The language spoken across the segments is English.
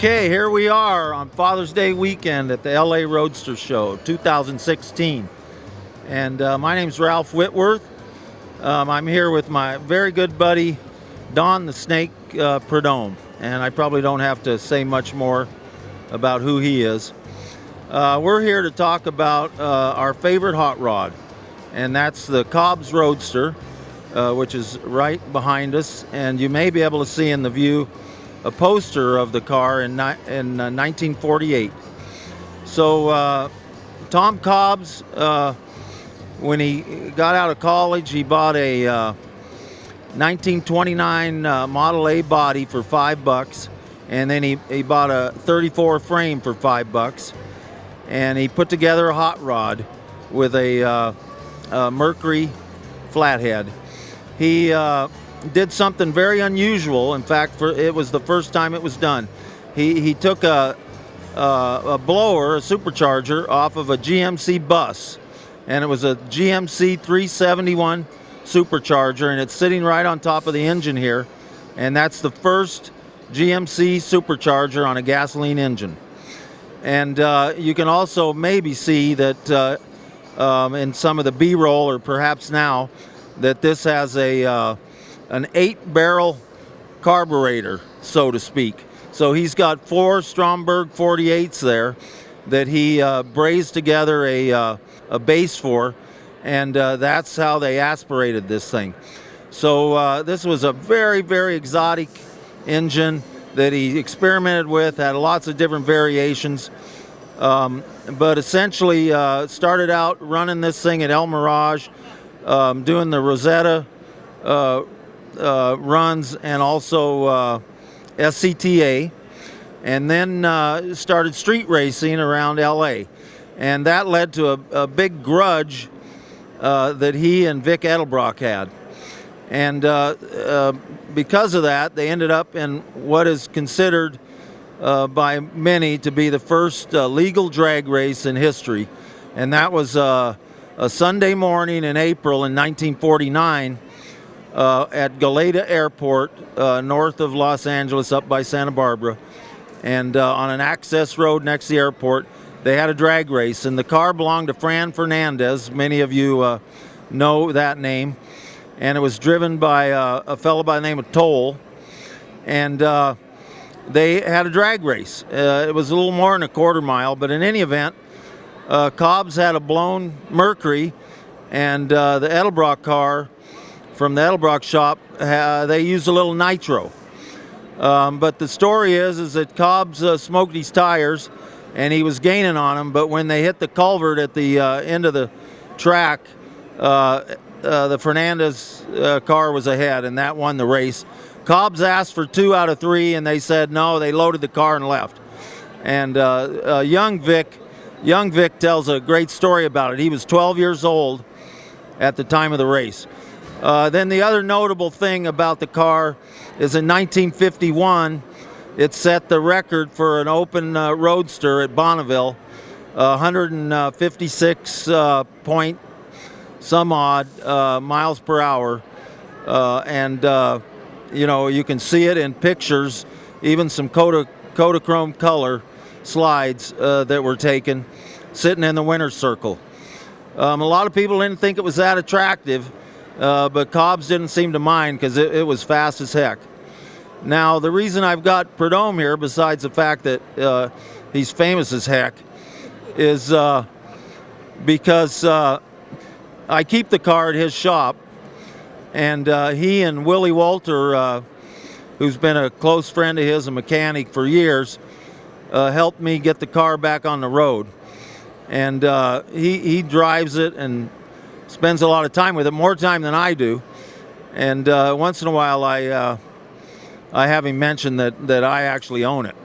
Okay, here we are on Father's Day weekend at the LA Roadster Show 2016. And my name's Ralph Whitworth. I'm here with my very good buddy, Don the Snake Prudhomme. And I probably don't have to say much more about who he is. We're here to talk about our favorite hot rod. And that's the Cobb's Roadster, which is right behind us. And you may be able to see in the view a poster of the car in 1948. So Tom Cobb's, when he got out of college, he bought a 1929 Model A body for $5, and then he bought a 34 frame for $5, and he put together a hot rod with a Mercury flathead. He did something very unusual. In fact, it was the first time it was done. He took a blower, a supercharger, off of a GMC bus, and it was a GMC 371 supercharger, and it's sitting right on top of the engine here, and that's the first GMC supercharger on a gasoline engine. And you can also maybe see that in some of the B-roll, or perhaps now, that this has an 8-barrel carburetor, so to speak. So he's got 4 Stromberg 48s there that he brazed together a base for, and that's how they aspirated this thing. So this was a very, very exotic engine that he experimented with, had lots of different variations, but essentially started out running this thing at El Mirage, doing the Rosetta runs and also SCTA, and then started street racing around LA, and that led to a big grudge that he and Vic Edelbrock had, and because of that they ended up in what is considered by many to be the first legal drag race in history, and that was a Sunday morning in April in 1949 at Goleta Airport, north of Los Angeles, up by Santa Barbara. And on an access road next to the airport, they had a drag race. And the car belonged to Fran Fernandez. Many of you know that name. And it was driven by a fellow by the name of Toll. And they had a drag race. It was a little more than a quarter mile, but in any event, Cobb's had a blown Mercury, and the Edelbrock car from the Edelbrock shop, they used a little nitro. But the story is that Cobb's smoked his tires, and he was gaining on them, but when they hit the culvert at the end of the track, the Fernandez car was ahead, and that won the race. Cobb's asked for 2 out of 3, and they said no. They loaded the car and left. And young Vic tells a great story about it. He was 12 years old at the time of the race. Then the other notable thing about the car is in 1951, it set the record for an open roadster at Bonneville, 156 point some odd miles per hour. And you know, you can see it in pictures, even some Kodachrome color slides that were taken sitting in the winner's circle. A lot of people didn't think it was that attractive, but Cobb's didn't seem to mind because it was fast as heck. Now, the reason I've got Prudhomme here, besides the fact that he's famous as heck, is because I keep the car at his shop, and he and Willie Walter, who's been a close friend of his, a mechanic for years, helped me get the car back on the road. And he drives it and spends a lot of time with it, more time than I do. And once in a while I have him mention that I actually own it.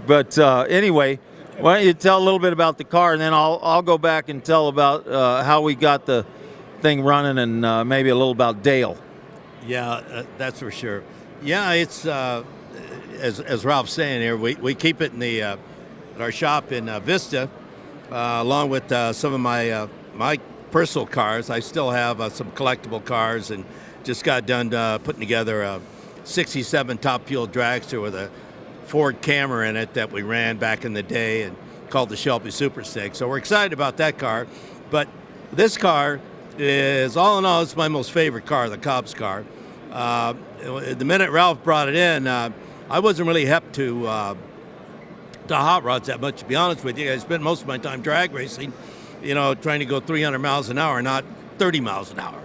But anyway, why don't you tell a little bit about the car, and then I'll go back and tell about how we got the thing running, and maybe a little about Dale. Yeah, that's for sure. Yeah, it's as Ralph's saying here, we keep it in the at our shop in Vista, along with some of my personal cars. I still have some collectible cars, and just got done putting together a '67 Top Fuel dragster with a Ford Camry in it that we ran back in the day and called the Shelby Super Snake. So we're excited about that car. But this car is, all in all, it's my most favorite car, the Cobb's car. The minute Ralph brought it in, I wasn't really hep to hot rods that much, to be honest with you. I spent most of my time drag racing, trying to go 300 miles an hour, not 30 miles an hour.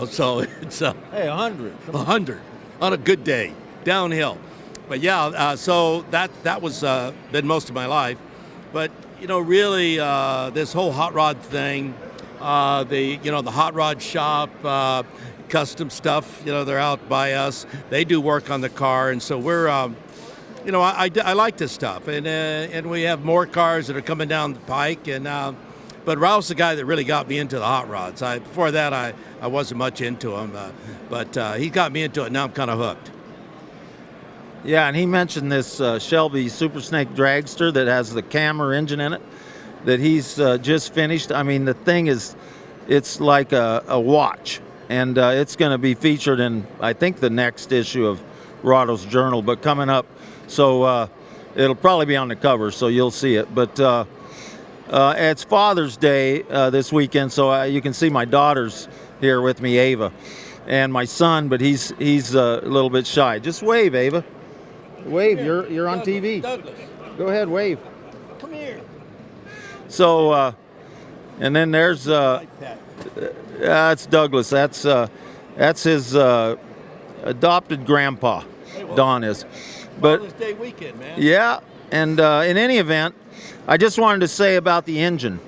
So it's Hey, 100. 100 on a good day, downhill. But yeah, so that was been most of my life. But really, this whole hot rod thing, the hot rod shop, custom stuff, they're out by us. They do work on the car, and so we're, I like this stuff, and we have more cars that are coming down the pike, and but Ralph's the guy that really got me into the hot rods. Before that, I wasn't much into them, but he got me into it. Now I'm kind of hooked. Yeah, and he mentioned this Shelby Super Snake dragster that has the Camry engine in it that he's just finished. I mean, the thing it's like a watch, and it's going to be featured in, I think, the next issue of Roadster Journal, but coming up. So it'll probably be on the cover, so you'll see it. But it's Father's Day this weekend, so you can see my daughter's here with me, Ava, and my son, but he's a little bit shy. Just wave, Ava. Wave. You're on TV. Douglas, Go ahead, wave. come here. So, and then there's that's Douglas. That's his adopted grandpa. Don is. But Father's Day weekend, man. yeah, and in any event, I just wanted to say about the engine.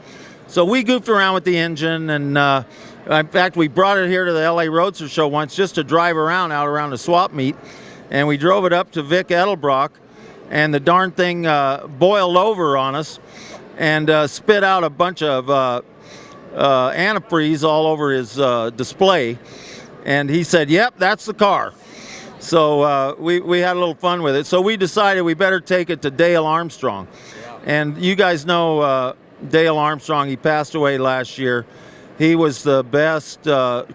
So we goofed around with the engine, and in fact, we brought it here to the LA Roadster Show once just to drive around the swap meet, and we drove it up to Vic Edelbrock, and the darn thing boiled over on us and spit out a bunch of antifreeze all over his display, and he said, "Yep, that's the car." So we had a little fun with it. So we decided we better take it to Dale Armstrong. And you guys know Dale Armstrong. He passed away last year. He was the best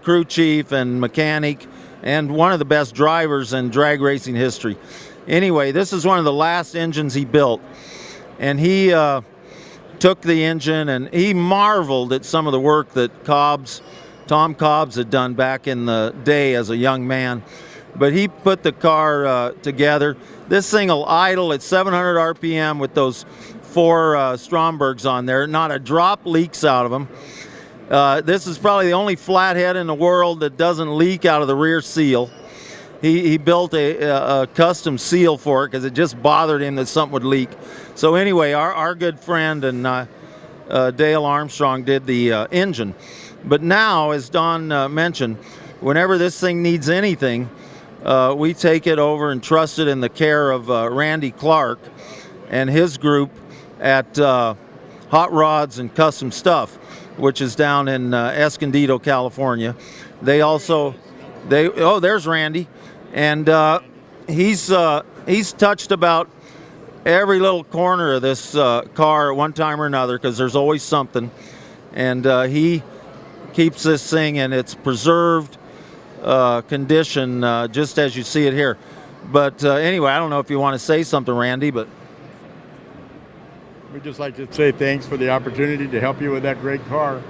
crew chief and mechanic and one of the best drivers in drag racing history. Anyway, this is one of the last engines he built. And he took the engine and he marveled at some of the work that Tom Cobb's had done back in the day as a young man. But he put the car together. This thing will idle at 700 RPM with those 4 Strombergs on there. Not a drop leaks out of them. This is probably the only flathead in the world that doesn't leak out of the rear seal. He built a custom seal for it because it just bothered him that something would leak. So anyway, our good friend and Dale Armstrong did the engine. But now, as Don mentioned, whenever this thing needs anything, we take it over and trust it in the care of Randy Clark and his group at Hot Rods and Custom Stuff, which is down in Escondido, California. There's Randy, and he's touched about every little corner of this car at one time or another because there's always something, and he keeps this thing in its preserved condition, just as you see it here. But anyway, I don't know if you want to say something, Randy, but we'd just like to say thanks for the opportunity to help you with that great car.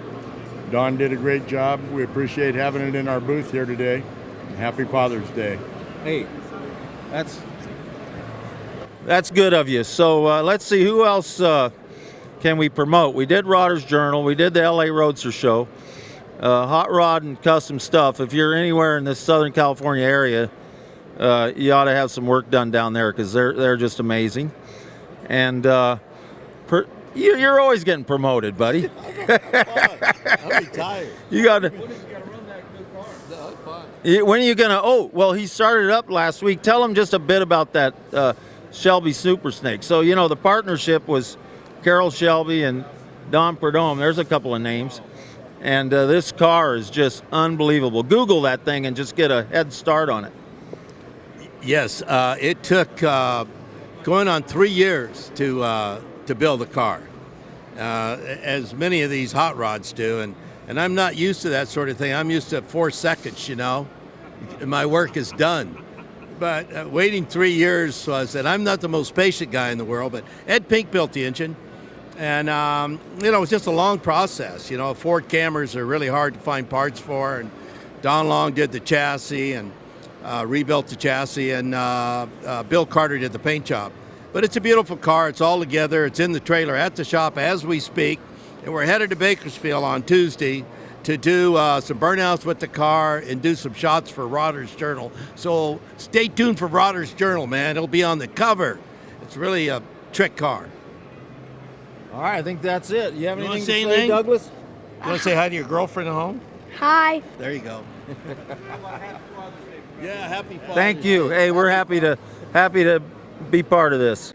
Don did a great job. We appreciate having it in our booth here today. And happy Father's Day. hey, that's good of you. So let's see, who else can we promote? We did Roadster Journal. We did the LA Roadster Show. Hot Rod and Custom Stuff. If you're anywhere in this Southern California area, you ought to have some work done down there because they're just amazing. And you're always getting promoted, buddy. I'm retired. You got to. When are you gonna? Oh, well, he started it up last week. Tell him just a bit about that Shelby Super Snake. So the partnership was Carol Shelby and Don Prudhomme. There's a couple of names. And this car is just unbelievable. Google that thing and just get a head start on it. Yes, it took going on 3 years to build the car, as many of these hot rods do. And I'm not used to that sort of thing. I'm used to 4 seconds, and my work is done. But waiting 3 years, so I said, I'm not the most patient guy in the world, but Ed Pink built the engine. And, it was just a long process. Ford Cammers are really hard to find parts for. And Don Long did the chassis and rebuilt the chassis. And Bill Carter did the paint job. But it's a beautiful car. It's all together. It's in the trailer at the shop as we speak. And we're headed to Bakersfield on Tuesday to do some burnouts with the car and do some shots for Roadster's Journal. So stay tuned for Roadster's Journal, man. It'll be on the cover. It's really a trick car. All right, I think that's it. You have You wanna anything say to say, anything? Douglas? You want to say hi to your girlfriend at home? Hi. There you go. Yeah, happy Father's Thank you. Hey, we're happy to be part of this.